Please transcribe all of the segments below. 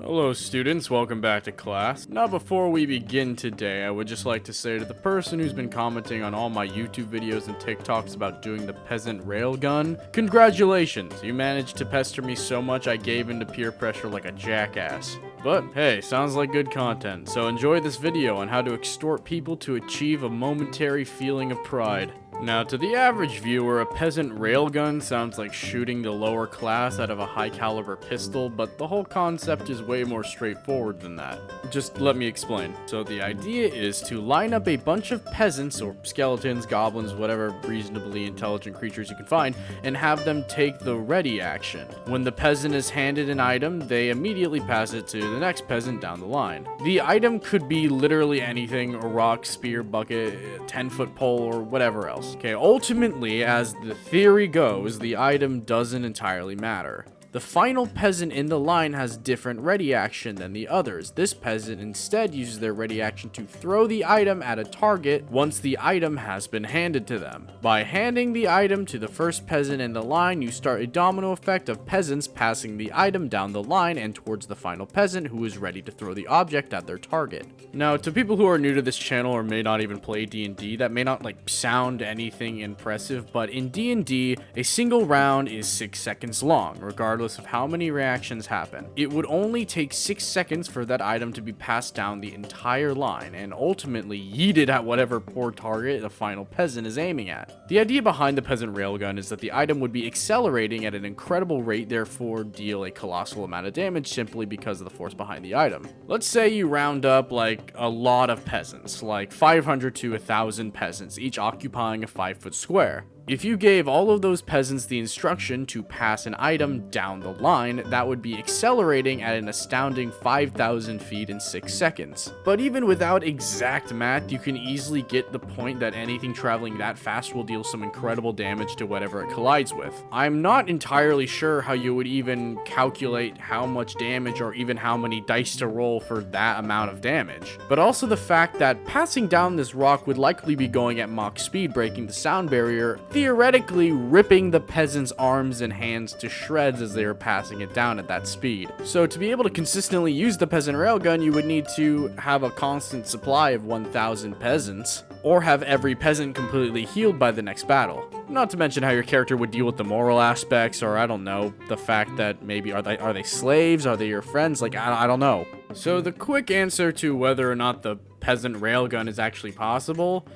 Hello students, welcome back to class. Now before we begin today, I would just like to say to the person who's been commenting on all my YouTube videos and TikToks about doing the peasant railgun, congratulations, you managed to pester me so much I gave into peer pressure like a jackass. But hey, sounds like good content, so enjoy this video on how to extort people to achieve a momentary feeling of pride. Now, to the average viewer, a peasant railgun sounds like shooting the lower class out of a high-caliber pistol, but the whole concept is way more straightforward than that. Just let me explain. So the idea is to line up a bunch of peasants, or skeletons, goblins, whatever reasonably intelligent creatures you can find, and have them take the ready action. When the peasant is handed an item, they immediately pass it to the next peasant down the line. The item could be literally anything: a rock, spear, bucket, a 10-foot pole, or whatever else. Okay, ultimately, as the theory goes, the item doesn't entirely matter. The final peasant in the line has different ready action than the others. This peasant instead uses their ready action to throw the item at a target once the item has been handed to them. By handing the item to the first peasant in the line, you start a domino effect of peasants passing the item down the line and towards the final peasant who is ready to throw the object at their target. Now, to people who are new to this channel or may not even play D&D, that may not sound anything impressive, but in D&D, a single round is 6 seconds long, regardless of how many reactions happen. It would only take 6 seconds for that item to be passed down the entire line and ultimately yeeted at whatever poor target the final peasant is aiming at. The idea behind the peasant railgun is that the item would be accelerating at an incredible rate, therefore deal a colossal amount of damage simply because of the force behind the item. Let's say you round up a lot of peasants, like 500 to 1,000 peasants, each occupying a 5-foot square. If you gave all of those peasants the instruction to pass an item down the line, that would be accelerating at an astounding 5,000 feet in 6 seconds. But even without exact math, you can easily get the point that anything traveling that fast will deal some incredible damage to whatever it collides with. I'm not entirely sure how you would even calculate how much damage or even how many dice to roll for that amount of damage. But also the fact that passing down this rock would likely be going at Mach speed, breaking the sound barrier, theoretically ripping the peasants' arms and hands to shreds as they are passing it down at that speed. So to be able to consistently use the peasant railgun, you would need to have a constant supply of 1,000 peasants, or have every peasant completely healed by the next battle. Not to mention how your character would deal with the moral aspects, or I don't know, the fact that maybe are they slaves, are they your friends, I don't know. So the quick answer to whether or not the peasant railgun is actually possible,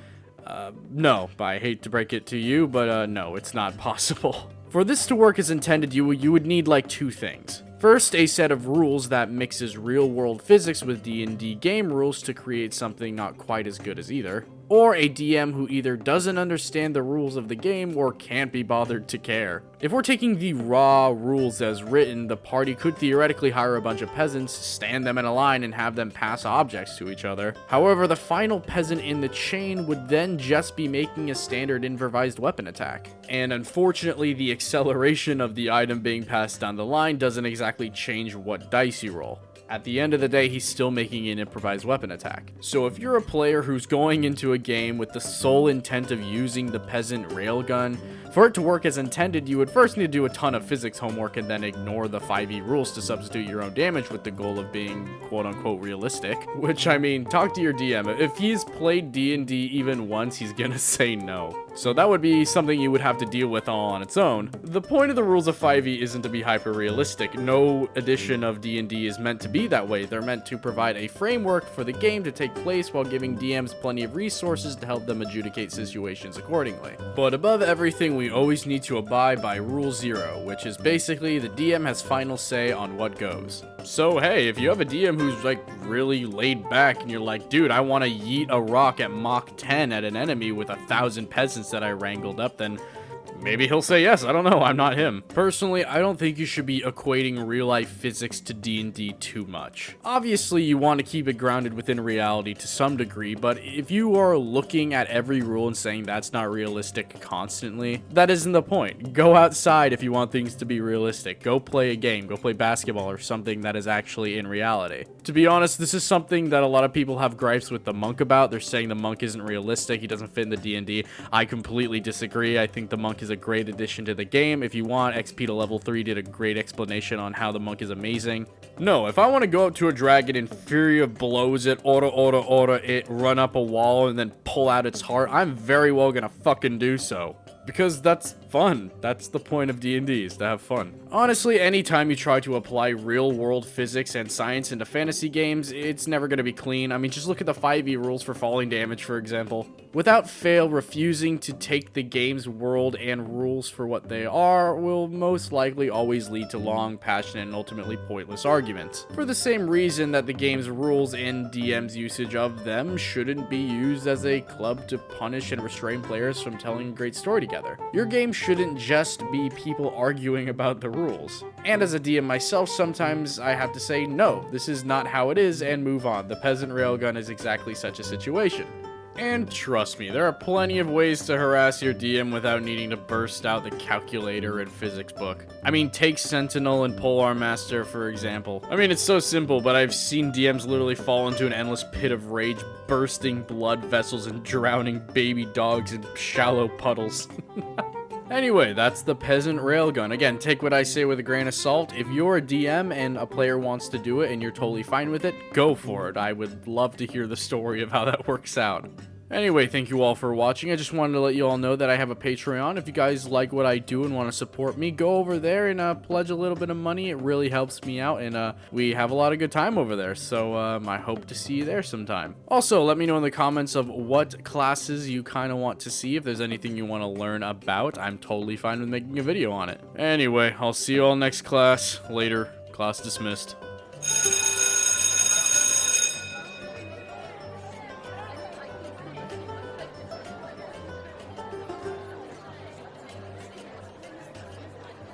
no, I hate to break it to you, but no, it's not possible. For this to work as intended, you would need two things. First, a set of rules that mixes real-world physics with D&D game rules to create something not quite as good as either. Or a DM who either doesn't understand the rules of the game or can't be bothered to care. If we're taking the raw rules as written, the party could theoretically hire a bunch of peasants, stand them in a line, and have them pass objects to each other. However, the final peasant in the chain would then just be making a standard improvised weapon attack. And unfortunately, the acceleration of the item being passed down the line doesn't exactly change what dice you roll. At the end of the day, he's still making an improvised weapon attack. So if you're a player who's going into a game with the sole intent of using the peasant railgun, for it to work as intended, you would first need to do a ton of physics homework and then ignore the 5e rules to substitute your own damage with the goal of being quote-unquote realistic. Which, I mean, talk to your DM. If he's played D&D even once, he's gonna say no. So that would be something you would have to deal with all on its own. The point of the rules of 5e isn't to be hyper-realistic. No edition of D&D is meant to be that way. They're meant to provide a framework for the game to take place while giving DMs plenty of resources to help them adjudicate situations accordingly. But above everything, we always need to abide by Rule 0, which is basically the DM has final say on what goes. So hey, if you have a DM who's really laid back and you're like, dude, I want to yeet a rock at Mach 10 at an enemy with 1,000 peasants that I wrangled up, then maybe he'll say yes. I don't know. I'm not him. Personally, I don't think you should be equating real-life physics to D&D too much. Obviously, you want to keep it grounded within reality to some degree, but if you are looking at every rule and saying that's not realistic constantly, that isn't the point. Go outside if you want things to be realistic. Go play a game. Go play basketball or something that is actually in reality. To be honest, this is something that a lot of people have gripes with the monk about. They're saying the monk isn't realistic. He doesn't fit in the D&D. I completely disagree. I think the monk is a a great addition to the game. If you want, XP to level 3 did a great explanation on how the monk is amazing. No, if I want to go up to a dragon, Inferior blows it, order it, run up a wall, and then pull out its heart, I'm very well gonna fucking do so. Because that's fun. That's the point of D&D, is to have fun. Honestly, anytime you try to apply real-world physics and science into fantasy games, it's never going to be clean. I mean, just look at the 5e rules for falling damage, for example. Without fail, refusing to take the game's world and rules for what they are will most likely always lead to long, passionate, and ultimately pointless arguments. For the same reason that the game's rules and DM's usage of them shouldn't be used as a club to punish and restrain players from telling a great story together. Your game shouldn't just be people arguing about the rules. And as a DM myself, sometimes I have to say, no, this is not how it is, and move on. The Peasant Railgun is exactly such a situation. And trust me, there are plenty of ways to harass your DM without needing to burst out the calculator and physics book. I mean, take Sentinel and Polar Master, for example. I mean, it's so simple, but I've seen DMs literally fall into an endless pit of rage, bursting blood vessels and drowning baby dogs in shallow puddles. Anyway, that's the Peasant Railgun. Again, take what I say with a grain of salt. If you're a DM and a player wants to do it and you're totally fine with it, go for it. I would love to hear the story of how that works out. Anyway, thank you all for watching. I just wanted to let you all know that I have a Patreon. If you guys like what I do and want to support me, go over there and pledge a little bit of money. It really helps me out, and we have a lot of good time over there. So I hope to see you there sometime. Also, let me know in the comments of what classes you kind of want to see. If there's anything you want to learn about, I'm totally fine with making a video on it. Anyway, I'll see you all next class. Later. Class dismissed.